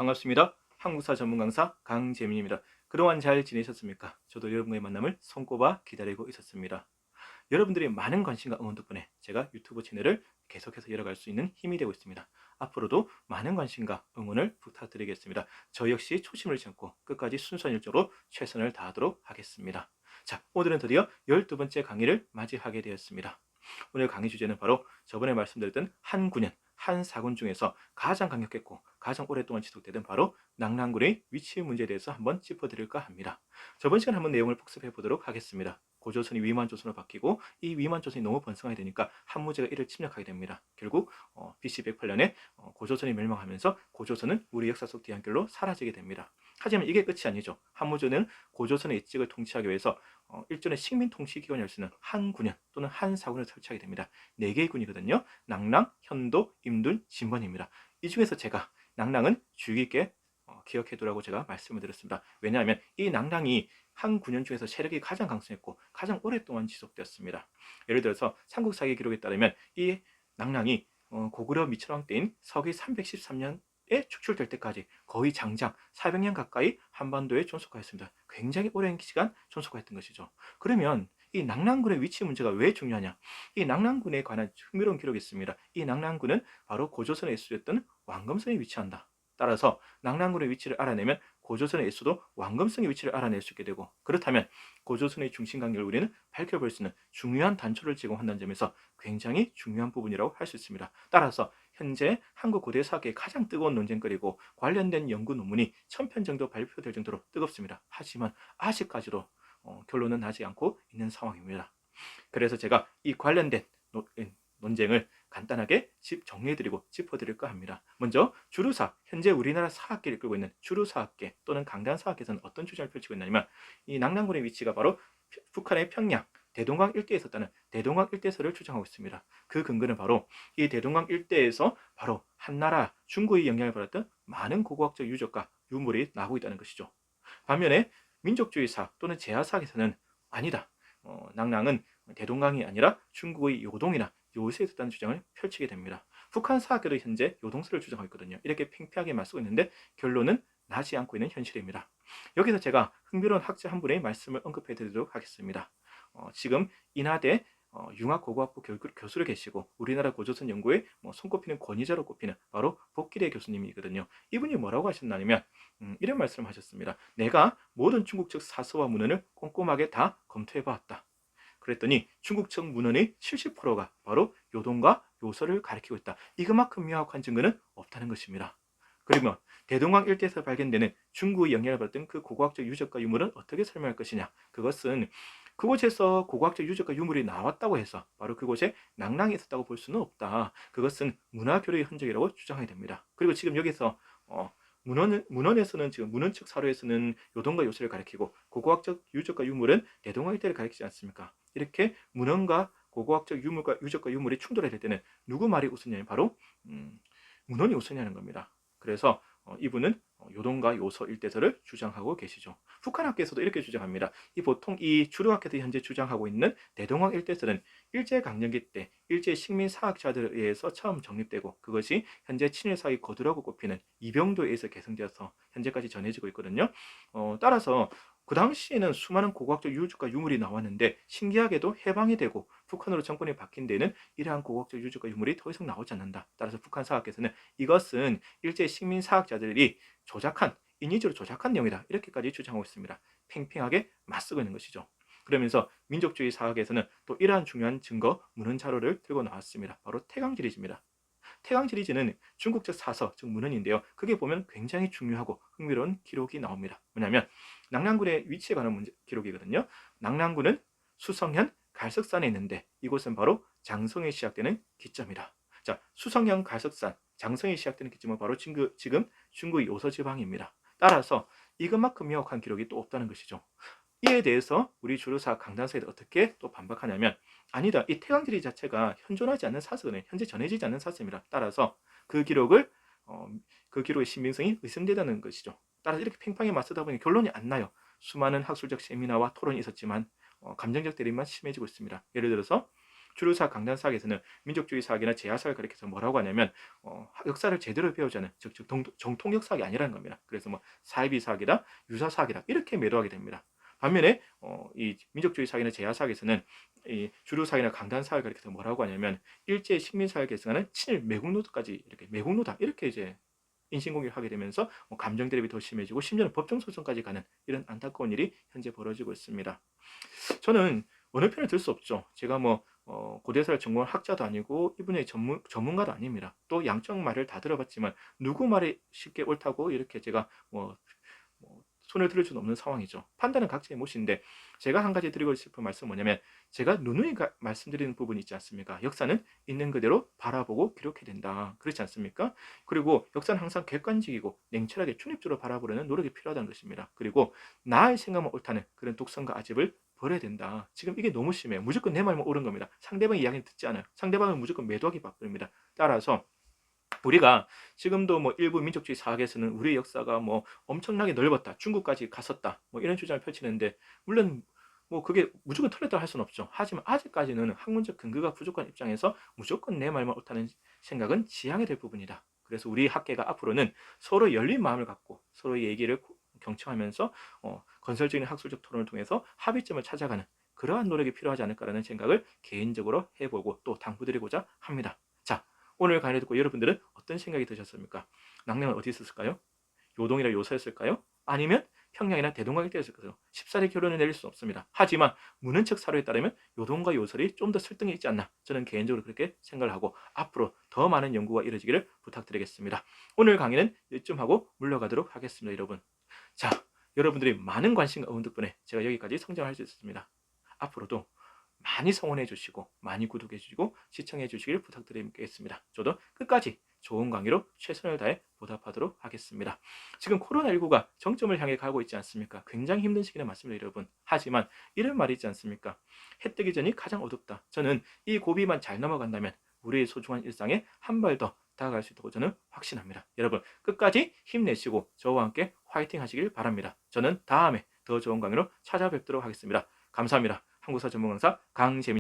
반갑습니다. 한국사 전문 강사 강재민입니다. 그동안 잘 지내셨습니까? 저도 여러분의 만남을 손꼽아 기다리고 있었습니다. 여러분들의 많은 관심과 응원 덕분에 제가 유튜브 채널을 계속해서 이어갈 수 있는 힘이 되고 있습니다. 앞으로도 많은 관심과 응원을 부탁드리겠습니다. 저 역시 초심을 잡고 끝까지 순수한 일조로 최선을 다하도록 하겠습니다. 자, 오늘은 드디어 12번째 강의를 맞이하게 되었습니다. 오늘 강의 주제는 바로 저번에 말씀드렸던 한 9년, 한 사군 중에서 가장 강력했고 가장 오랫동안 지속되던 바로 낙랑군의 위치 문제에 대해서 한번 짚어드릴까 합니다. 저번 시간에 한번 내용을 복습해 보도록 하겠습니다. 고조선이 위만조선으로 바뀌고 이 위만조선이 너무 번성하게 되니까 한무제가 이를 침략하게 됩니다. 결국 BC 108년에 고조선이 멸망하면서 고조선은 우리 역사 속 뒤안길로 사라지게 됩니다. 하지만 이게 끝이 아니죠. 한무제는 고조선의 일직을 통치하기 위해서 일전의 식민 통치 기관이 할 수 있는 한 군현 또는 한 사군을 설치하게 됩니다. 4개의 군이거든요. 낙랑, 현도, 임둔, 진번입니다. 이 중에서 제가 낙랑은 주의 깊게 기억해 두라고 제가 말씀을 드렸습니다. 왜냐하면 이 낙랑이 한 9년 중에서 세력이 가장 강성했고 가장 오랫동안 지속되었습니다. 예를 들어서 삼국사기 기록에 따르면 이 낙랑이 고구려 미천왕 때인 서기 313년에 축출될 때까지 거의 장장 400년 가까이 한반도에 존속하였습니다. 굉장히 오랜 시간 존속하였던 것이죠. 그러면 이 낙랑군의 위치 문제가 왜 중요하냐? 이 낙랑군에 관한 흥미로운 기록이 있습니다. 이 낙랑군은 바로 고조선에 수였던 왕검성에 위치한다. 따라서 낙랑군의 위치를 알아내면 고조선의 에서도 왕검성의 위치를 알아낼 수 있게 되고, 그렇다면 고조선의 중심관계를 우리는 밝혀볼 수 있는 중요한 단초를 제공한다는 점에서 굉장히 중요한 부분이라고 할 수 있습니다. 따라서 현재 한국 고대 사학의 가장 뜨거운 논쟁거리고 관련된 연구 논문이 1000편 정도 발표될 정도로 뜨겁습니다. 하지만 아직까지도 결론은 나지 않고 있는 상황입니다. 그래서 제가 이 관련된 논쟁을 간단하게 정리해드리고 짚어드릴까 합니다. 먼저 주루사, 현재 우리나라 사학계를 이끌고 있는 주루사학계 또는 강단사학계에서는 어떤 주장을 펼치고 있냐면 이 낙랑군의 위치가 바로 북한의 평양, 대동강 일대에 있었다는 대동강 일대설을 주장하고 있습니다. 그 근거는 바로 이 대동강 일대에서 바로 한나라 중국의 영향을 받았던 많은 고고학적 유적과 유물이 나오고 있다는 것이죠. 반면에 민족주의사 또는 제야사학에서는 아니다. 낙랑은 대동강이 아니라 중국의 요동이나 요새에 있었다는 주장을 펼치게 됩니다. 북한 사학계도 현재 요동설을 주장하고 있거든요. 이렇게 팽팽하게 맞서고 있는데 결론은 나지 않고 있는 현실입니다. 여기서 제가 흥미로운 학자 한 분의 말씀을 언급해 드리도록 하겠습니다. 지금 인하대 융합고고학부 교수로 계시고 우리나라 고조선 연구에 손꼽히는 권위자로 꼽히는 바로 복길의 교수님이거든요. 이분이 뭐라고 하셨냐면 이런 말씀을 하셨습니다. 내가 모든 중국 측 사서와 문헌을 꼼꼼하게 다 검토해 보았다. 그랬더니 중국 측 문헌의 70%가 바로 요동과 요서를 가리키고 있다. 이것만큼 명확한 증거는 없다는 것입니다. 그러면 대동강 일대에서 발견되는 중국의 영향을 받던 그 고고학적 유적과 유물은 어떻게 설명할 것이냐? 그것은 그곳에서 고고학적 유적과 유물이 나왔다고 해서 바로 그곳에 낙랑이 있었다고 볼 수는 없다. 그것은 문화교류의 흔적이라고 주장하게 됩니다. 그리고 지금 여기서 문헌에서는 지금 문헌 측 사료에서는 요동과 요새를 가리키고 고고학적 유적과 유물은 대동강 일대를 가리키지 않습니까? 이렇게 문헌과 고고학적 유물과 유적과 유물이 충돌할 때는 누구 말이 우선이냐면 바로 문헌이 우선이라는 겁니다. 그래서 이분은 요동과 요서 일대설을 주장하고 계시죠. 북한학계에서도 이렇게 주장합니다. 보통 이 주류학계들이 현재 주장하고 있는 대동강 일대설은 일제강점기 때 일제 식민 사학자들에 의해서 처음 정립되고 그것이 현재 친일사의 거두라고 꼽히는 이병도에 의해서 개성되어서 현재까지 전해지고 있거든요. 따라서 그 당시에는 수많은 고고학적 유적과 유물이 나왔는데 신기하게도 해방이 되고 북한으로 정권이 바뀐 데에는 이러한 고고학적 유적과 유물이 더 이상 나오지 않는다. 따라서 북한 사학계에서는 이것은 일제 식민 사학자들이 인위적으로 조작한 내용이다. 이렇게까지 주장하고 있습니다. 팽팽하게 맞서고 있는 것이죠. 그러면서 민족주의 사학에서는 또 이러한 중요한 증거 문헌 자료를 들고 나왔습니다. 바로 태강지리지입니다. 태강지리지는 중국적 사서, 즉 문헌인데요. 그게 보면 굉장히 중요하고 흥미로운 기록이 나옵니다. 뭐냐면 낙랑군의 위치에 관한 기록이거든요. 낙랑군은 수성현 갈석산에 있는데 이곳은 바로 장성이 시작되는 기점이다. 자, 수성현 갈석산, 장성이 시작되는 기점은 바로 지금 중국의 요서지방입니다. 따라서 이것만큼 명확한 기록이 또 없다는 것이죠. 이에 대해서 우리 주류사 강단서에 어떻게 또 반박하냐면 아니다. 이 태강지리 자체가 현존하지 않는 사서는 현재 전해지지 않는 사서입니다. 따라서 그 기록의 신빙성이 의심되다는 것이죠. 따라서 이렇게 팽팽하게 맞서다 보니 결론이 안 나요. 수많은 학술적 세미나와 토론이 있었지만 감정적 대립만 심해지고 있습니다. 예를 들어서 주류사학, 강단사학에서는 민족주의 사학이나 제야사학을 가리켜서 뭐라고 하냐면 역사를 제대로 배우지 않은 즉 정통 역사학이 아니라는 겁니다. 그래서 뭐 사이비 사학이다, 유사 사학이다 이렇게 매도하게 됩니다. 반면에 이 민족주의 사학이나 제야사학에서는 이 주류사학이나 강단사학을 가리켜서 뭐라고 하냐면 일제 식민사회를 계승하는 친일 매국노도까지 이렇게 매국노다 이렇게 이제 인신공격을 하게 되면서 감정 대립이 더 심해지고 심지어는 법정 소송까지 가는 이런 안타까운 일이 현재 벌어지고 있습니다. 저는 어느 편을 들 수 없죠. 제가 뭐 고대사를 전공한 학자도 아니고 이 분야의 전문가도 아닙니다. 또 양쪽 말을 다 들어봤지만 누구 말이 쉽게 옳다고 이렇게 제가 손을 들을 수는 없는 상황이죠. 판단은 각자의 몫인데 제가 한 가지 드리고 싶은 말씀은 뭐냐면 제가 누누이 말씀드리는 부분이 있지 않습니까? 역사는 있는 그대로 바라보고 기록해야 된다. 그렇지 않습니까? 그리고 역사는 항상 객관적이고 냉철하게 중립적으로 바라보려는 노력이 필요하다는 것입니다. 그리고 나의 생각만 옳다는 그런 독선과 아집을 버려야 된다. 지금 이게 너무 심해요. 무조건 내 말만 옳은 겁니다. 상대방의 이야기는 듣지 않아요. 상대방은 무조건 매도하기 바쁩니다. 따라서 우리가 지금도 뭐 일부 민족주의 사학에서는 우리의 역사가 뭐 엄청나게 넓었다, 중국까지 갔었다, 뭐 이런 주장을 펼치는데 물론 뭐 그게 무조건 틀렸다 할 수는 없죠. 하지만 아직까지는 학문적 근거가 부족한 입장에서 무조건 내 말만 옳다는 생각은 지양해야 될 부분이다. 그래서 우리 학계가 앞으로는 서로 열린 마음을 갖고 서로의 얘기를 경청하면서 건설적인 학술적 토론을 통해서 합의점을 찾아가는 그러한 노력이 필요하지 않을까라는 생각을 개인적으로 해보고 또 당부드리고자 합니다. 자, 오늘 강의 듣고 여러분들은 어떤 생각이 드셨습니까? 낙령은 어디 있었을까요? 요동이나 요서였을까요? 아니면 평양이나 대동강일 때였을까요? 쉽사리 결론을 내릴 수 없습니다. 하지만 묻는 척 사료에 따르면 요동과 요설이 좀 더 설득이 있지 않나 저는 개인적으로 그렇게 생각을 하고 앞으로 더 많은 연구가 이루어지기를 부탁드리겠습니다. 오늘 강의는 이쯤 하고 물러가도록 하겠습니다. 여러분. 자, 여러분들이 많은 관심과 응원 덕분에 제가 여기까지 성장할 수 있었습니다. 앞으로도 많이 성원해 주시고 많이 구독해 주시고 시청해 주시길 부탁드리겠습니다. 저도 끝까지 좋은 강의로 최선을 다해 보답하도록 하겠습니다. 지금 코로나19가 정점을 향해 가고 있지 않습니까? 굉장히 힘든 시기는 맞습니다, 여러분. 하지만 이런 말이 있지 않습니까? 해 뜨기 전이 가장 어둡다. 저는 이 고비만 잘 넘어간다면 우리의 소중한 일상에 한 발 더 다가갈 수 있다고 저는 확신합니다. 여러분 끝까지 힘내시고 저와 함께 화이팅 하시길 바랍니다. 저는 다음에 더 좋은 강의로 찾아뵙도록 하겠습니다. 감사합니다. 한국사 전문 강사 강재민